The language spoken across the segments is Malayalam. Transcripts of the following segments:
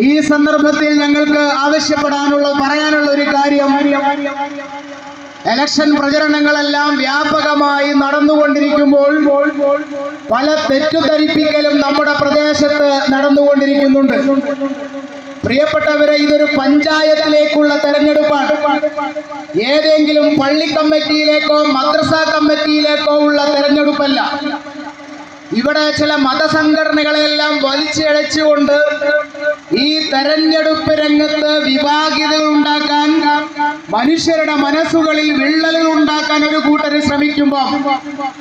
ഈ സന്ദർഭത്തിൽ ഞങ്ങൾക്ക് പറയാനുള്ള ഒരു കാര്യം, ഇലക്ഷൻ പ്രചരണങ്ങളെല്ലാം വ്യാപകമായി നടന്നുകൊണ്ടിരിക്കുമ്പോൾ പല തെറ്റിദ്ധരിപ്പിക്കലും നമ്മുടെ പ്രദേശത്ത് നടന്നുകൊണ്ടിരിക്കുന്നുണ്ട്. പ്രിയപ്പെട്ടവരെ, ഇതൊരു പഞ്ചായത്തിലേക്കുള്ള തെരഞ്ഞെടുപ്പാണ്. ഏതെങ്കിലും പള്ളി കമ്മിറ്റിയിലേക്കോ മദ്രസ കമ്മിറ്റിയിലേക്കോ ഉള്ള തെരഞ്ഞെടുപ്പല്ല. ഇവിടെ ചില മതസംഘടനകളെല്ലാം വലിച്ചിഴച്ചുകൊണ്ട് ഈ തെരഞ്ഞെടുപ്പ് രംഗത്ത് വിഭാഗീയതകൾ ഉണ്ടാക്കാൻ, മനുഷ്യരുടെ മനസ്സുകളിൽ വിള്ളലുകൾ ഉണ്ടാക്കാൻ ഒരു കൂട്ടർ ശ്രമിക്കുമ്പോൾ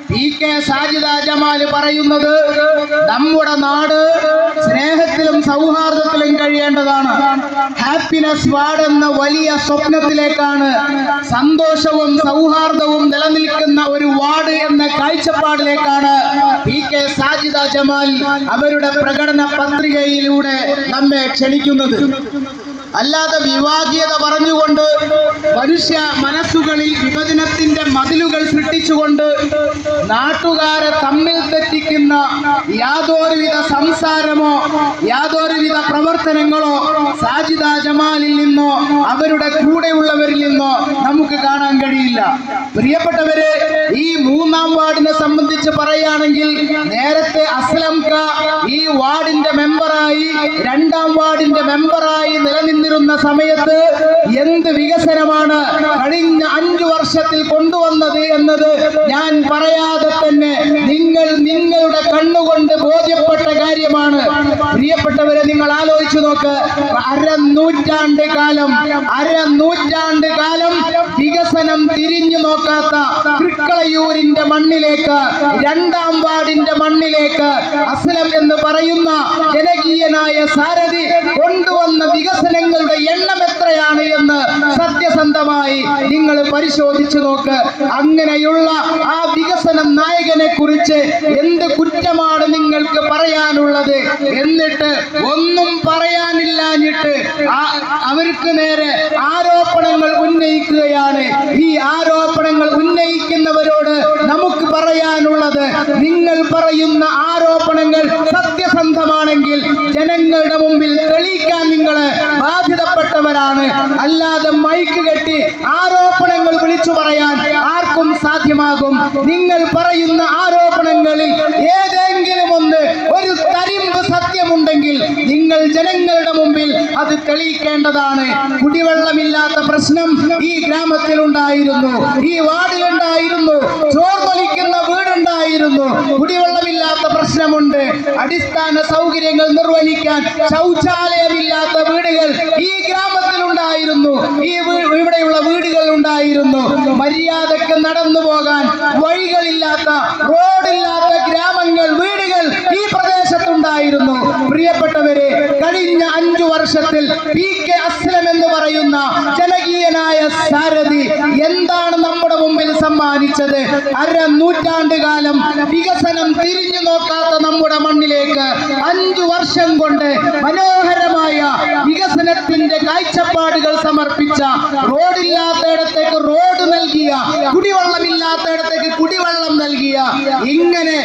PK സാജിദ ജമാൽ പറയുന്നത്, നമ്മുടെ നാട് സ്നേഹത്തിലും സൗഹാർദ്ദത്തിലും കഴിയേണ്ടതാണ്. ഹാപ്പിനെസ് വാർഡ് എന്ന വലിയ സ്വപ്നത്തിലേക്കാണ്, സന്തോഷവും സൗഹാർദ്ദവും നിലനിൽക്കുന്ന ഒരു വാർഡ് എന്ന കാഴ്ചപ്പാടിലേക്കാണ് PK സാജിദ ജമാൽ അവരുടെ പ്രകടന പത്രികയിലൂടെ നമ്മെ ക്ഷണിക്കുന്നത്. അല്ലാതെ വിവാദീയത പറഞ്ഞുകൊണ്ട് മനുഷ്യ മനസ്സുകളിൽ വിഭജനത്തിന്റെ മതിലുകൾ സൃഷ്ടിച്ചുകൊണ്ട് നാട്ടുകാരെ തമ്മിൽ തെറ്റിക്കുന്ന യാതൊരുവിധ സംസാരമോ യാതൊരുവിധ പ്രവർത്തനങ്ങളോ സാജിദ ജമാലിൽ നിന്നോ അവരുടെ കൂടെയുള്ളവരിൽ നിന്നോ നമുക്ക് കാണാൻ കഴിയില്ല. പ്രിയപ്പെട്ടവരെ, ഈ 3-ാം വാർഡിനെ സംബന്ധിച്ച് പറയുകയാണെങ്കിൽ, നേരത്തെ അസ്ലംക ഈ വാർഡിന്റെ മെമ്പറായി 2-ാം വാർഡിന്റെ മെമ്പറായി നിലനിന്നിരുന്ന സമയത്ത് എന്ത് വികസനമാണ് കഴിഞ്ഞ 5 വർഷത്തിൽ കൊണ്ടുവന്നത് എന്നത് ഞാൻ പറയാതെ തന്നെ നിങ്ങളുടെ കണ്ണുകൊണ്ട് ബോധ്യപ്പെട്ട കാര്യമാണ്. പ്രിയപ്പെട്ടവരെ, നിങ്ങൾ ആലോചിച്ചു നോക്ക്. അരനൂറ്റാണ്ട് കാലം വികസനം തിരിഞ്ഞു നോക്കാത്ത തൃക്കളയൂരിന്റെ മണ്ണിലേക്ക്, 2-ാം വാർഡിന്റെ മണ്ണിലേക്ക് അസ്ലം എന്ന് പറയുന്ന ജനകീയനായ സാരഥി കൊണ്ടുവന്ന വികസനങ്ങളുടെ എണ്ണം എത്രയാണ് എന്ന് സത്യസന്ധമായി നിങ്ങൾ പരിശോധിച്ചു നോക്ക്. അങ്ങനെയുള്ള ആ വികസന നായകനെ കുറിച്ച് എന്ത് കുറ്റമാണ് നിങ്ങൾക്ക് പറയാനുള്ളത്? എന്നിട്ട് ഒന്നും പറയാനില്ലാഞ്ഞിട്ട് അവർക്ക് നേരെ ആരോപണങ്ങൾ ഉന്നയിക്കുകയാണ്. ഈ ആരോപണങ്ങൾ ഉന്നയിക്കുന്നവരോട് നമുക്ക് പറയാനുള്ളത്, നിങ്ങൾ പറയുന്ന ആരോപണങ്ങൾ സത്യസന്ധമാണെങ്കിൽ ജനങ്ങളുടെ മുമ്പിൽ തെളിയിക്കാൻ നിങ്ങൾ ബാധ്യതപ്പെട്ടവരാണ്. അല്ലാതെ മൈക്ക് കെട്ടി ആരോപണങ്ങൾ വിളിച്ചു പറയാൻ ആർക്കും സാധ്യമാകും. നിങ്ങൾ പറയുന്ന ആരോപണങ്ങളിൽ ഏതെങ്കിലും ഒരു തരിമ്പ് സത്യമുണ്ടെങ്കിൽ നിങ്ങൾ ജനങ്ങളുടെ മുമ്പിൽ അത് തെളിയിക്കേണ്ടതാണ്. കുടിവെള്ളമില്ലാത്ത പ്രശ്നം ഈ ഗ്രാമത്തിലുണ്ടായിരുന്നു, ഈ വാർഡിലുണ്ടായിരുന്നു, ചോർന്നൊലിക്കുന്ന വീടുണ്ടായിരുന്നു. കുടിവെള്ളമില്ലാത്ത പ്രശ്നമുണ്ട്. അടിസ്ഥാന സൗകര്യങ്ങൾ നിർവഹിക്കാൻ ശൗചാലയമില്ലാത്ത വീടുകൾ ഈ ഗ്രാമത്തിലുണ്ടായിരുന്നു, ഇവിടെയുള്ള വീടുകൾ ഉണ്ടായിരുന്നു. മര്യാദക്ക് നടന്നു പോകാൻ വഴികളില്ലാത്ത, റോഡില്ലാത്ത ഗ്രാമങ്ങൾ, വീടുകൾ ഈ പ്രദേശത്തുണ്ടായിരുന്നു. പ്രിയപ്പെട്ടവരെ, കഴിഞ്ഞ 5 വർഷത്തിൽ PK അസ്ലം എന്ന് പറയുന്ന ജനകീയനായ സാരഥി എന്താണ് നമ്മുടെ മുമ്പിൽ സമ്മാനിച്ചത്? അരനൂറ്റാണ്ട് കാലം വികസനം തിരിഞ്ഞു നോക്കാത്ത നമ്മുടെ മണ്ണിലേക്ക് 5 വർഷം കൊണ്ട് മനോഹരമായ വികസനത്തിന്റെ കാഴ്ചപ്പാടുകൾ സമർപ്പിച്ച, റോഡില്ലാത്തയിടത്തേക്ക് റോഡ് നൽകിയ, കുടിവെള്ളമില്ലാത്തയിടത്തേക്ക് കുടിവെള്ളം നൽകിയ, ഇങ്ങനെ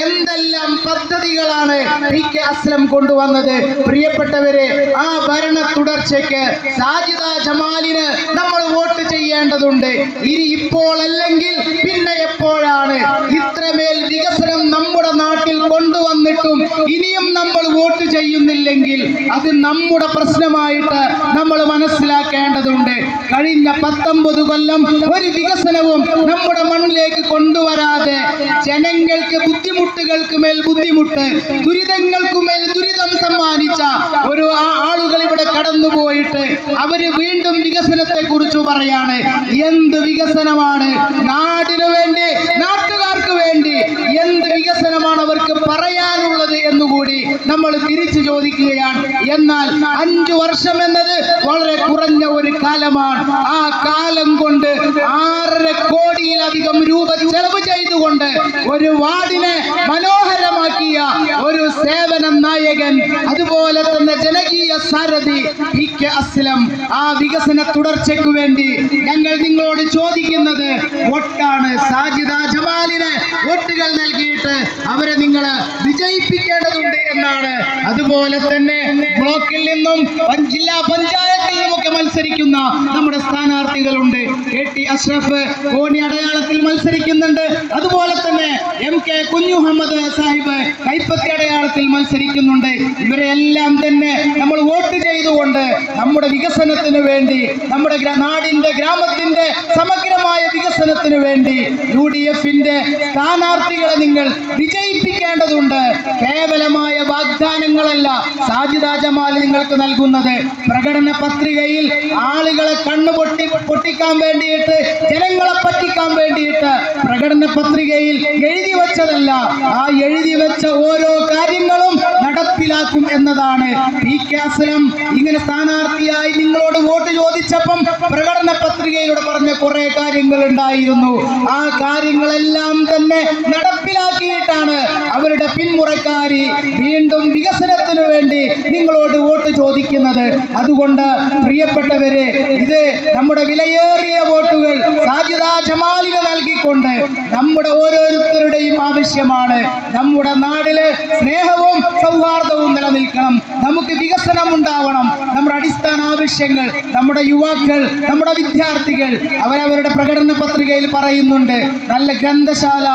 എന്തെല്ലാം പദ്ധതികളാണ് PK അസ്ലം കൊണ്ടുവന്നത്. പ്രിയപ്പെട്ടവരെ, ആ ഭരണ തുടർച്ചയ്ക്ക് സാജിദ ജമാലിന് നമ്മൾ വോട്ട് ചെയ്യേണ്ടതുണ്ട്. ഇനി ഇപ്പോൾ അല്ലെങ്കിൽ പിന്നെ എപ്പോഴാണ്? ഇത്രമേൽ വികസനം നമ്മുടെ നാട്ടിൽ കൊണ്ടുവന്നിട്ടും ഇനിയും നമ്മൾ വോട്ട് ചെയ്യുന്നില്ലെങ്കിൽ അത് നമ്മുടെ പ്രശ്നമായിട്ട് നമ്മൾ മനസ്സിലാക്കേണ്ടതുണ്ട്. കഴിഞ്ഞ 19 കൊല്ലം ഒരു വികസനവും നമ്മുടെ മണ്ണിലേക്ക് കൊണ്ടുവരാതെ ജനങ്ങൾക്ക് ബുദ്ധിമുട്ടുകൾക്ക് മേൽ ബുദ്ധിമുട്ട്, ദുരിതങ്ങൾക്കുമേൽ ദുരിതം സമ്മാനിച്ച ഒരു ആളുകൾ ഇവിടെ കടന്നുപോയിട്ട് അവര് വീണ്ടും വികസനത്തെ കുറിച്ച് പറയാണ്. എന്ത് വികസനമാണ് നാടിനു വേണ്ടി, നാട്ടുകാർക്ക് വേണ്ടി എന്ത് വികസനമാണ് അവർക്ക് പറയാനുള്ളത് എന്നുകൂടി നമ്മൾ തിരിച്ചു ചോദിക്കുകയാണ്. എന്നാൽ 5 വർഷം എന്നത് വളരെ കുറഞ്ഞ ഒരു കാലമാണ്. ആ കാലം കൊണ്ട് 6.5 കോടിയിലധികം രൂപ ചെലവ് ചെയ്തുകൊണ്ട് ഒരു വാർഡിനെ മനോഹരമാക്കിയ ഒരു സേവന നായകൻ, അതുപോലെ തന്നെ ജനകീയ സാരഥി PK അസ്ലം. ആ വികസന തുടർച്ചയ്ക്ക് വേണ്ടി ഞങ്ങൾ നിങ്ങളോട് ചോദിക്കുന്നത് വോട്ടാണ്. സാജിദ ജമാലിന് വോട്ടുകൾ നൽകിയിട്ട് അവരെ നിങ്ങൾ വിജയിപ്പിക്കേണ്ടതുണ്ട് എന്നാണ്. അതുപോലെ തന്നെ ബ്ലോക്കിൽ നിന്നും ജില്ലാ പഞ്ചായത്തിൽ നിന്നുമൊക്കെ മത്സരിക്കുന്ന നമ്മുടെ സ്ഥാനാർത്ഥികളുണ്ട്. KT അഷ്റഫ് കോണി അടയാളത്തിൽ മത്സരിക്കുന്നുണ്ട്. അതുപോലെ തന്നെ MK കുഞ്ഞുമുഹമ്മദ് സാഹിബ് കൈപ്പത്തി അടയാളത്തിൽ മത്സരിക്കുന്നുണ്ട്. ഇവരെല്ലാം തന്നെ നമ്മൾ വോട്ട് ചെയ്തുകൊണ്ട് നമ്മുടെ വികസനത്തിന് വേണ്ടി, നമ്മുടെ നാടിന്റെ ഗ്രാമത്തിന്റെ സമഗ്രമായ വികസനത്തിന് വേണ്ടി UDF-ന്റെ സ്ഥാനാർത്ഥികളെ നിങ്ങൾ വിജയിപ്പിക്കേണ്ടതുണ്ട്. കേവലമായ വാഗ്ദാനങ്ങളല്ല സാജിദ ജമാൽ നിങ്ങൾക്ക് നൽകുന്നത്. പ്രകടന പത്രികയിൽ ആളുകളെ പൊട്ടിക്കാൻ വേണ്ടിയിട്ട്, ജനങ്ങളെ പറ്റിക്കാൻ വേണ്ടിയിട്ട് പ്രകടന പത്രികയിൽ എഴുതി വെച്ചതല്ല, ആ എഴുതി വെച്ച ഓരോ കാര്യങ്ങളും നടപ്പിലാക്കും എന്നതാണ്. PK അസ്ലം ഇങ്ങനെ സ്ഥാനാർത്ഥിയായി നിങ്ങളോട് വോട്ട് ചോദിച്ചപ്പം പ്രകടന പത്രികയിലൂടെ പറഞ്ഞ കുറെ കാര്യങ്ങൾ ഉണ്ടായിരുന്നു. ആ കാര്യങ്ങളെല്ലാം തന്നെ നടപ്പിലാക്കിയിട്ടാണ് അവരുടെ പിന്മുറക്കാരി വീണ്ടും വികസനത്തിനു വേണ്ടി നിങ്ങളോട് വോട്ട് ചോദിക്കുന്നത്. അതുകൊണ്ട് പ്രിയപ്പെട്ടവരെ, ഇത് നമ്മുടെ വിലയേറിയ വോട്ടുകൾ സാജിദ ജമാലിന് നൽകിക്കൊണ്ട് നമ്മുടെ ഓരോരുത്തരുടെയും ആവശ്യമാണ്. നമ്മുടെ നാടില് സ്നേഹവും സൗഹാർദ്ദവും നിലനിൽക്കണം. നമുക്ക് വികസനം ഉണ്ടാവണം. നമ്മുടെ അടിസ്ഥാന ആവശ്യങ്ങൾ, നമ്മുടെ യുവാക്കൾ, നമ്മുടെ വിദ്യാർത്ഥികൾ അവരവരുടെ പ്രകടന പത്രികയിൽ പറയുന്നുണ്ട്. നല്ല ഗ്രന്ഥശാല,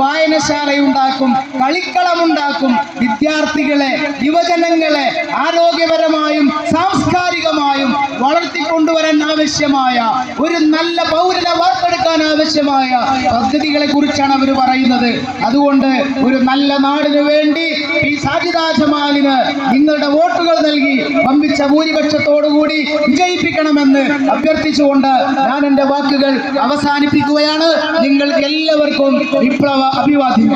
വായനശാല ഉണ്ടാക്കും, കളിക്കളം ഉണ്ടാക്കും. വിദ്യാർത്ഥികളെ, യുവജനങ്ങളെ ആരോഗ്യപരമായും സാംസ്കാരികമായും വളർത്തിക്കൊണ്ടുവരാൻ ആവശ്യമായ, ഒരു നല്ല പൗരനെ വാർത്തെടുക്കാൻ ആവശ്യമായ പദ്ധതികളെ കുറിച്ചാണ് അവർ പറയുന്നത്. അതുകൊണ്ട് ഒരു നല്ല നാടിനു വേണ്ടി ഈ സാജിദ ജമാലിന് നിങ്ങളുടെ വോട്ടുകൾ നൽകി വമ്പിച്ച ഭൂരിപക്ഷത്തോടുകൂടി വിജയിപ്പിക്കണമെന്ന് അഭ്യർത്ഥിച്ചുകൊണ്ട് ഞാൻ എൻ്റെ വാക്കുകൾ അവസാനിപ്പിക്കുകയാണ്. നിങ്ങൾക്ക് എല്ലാവർക്കും വിപ്ലവ അഭിവാദ്യം.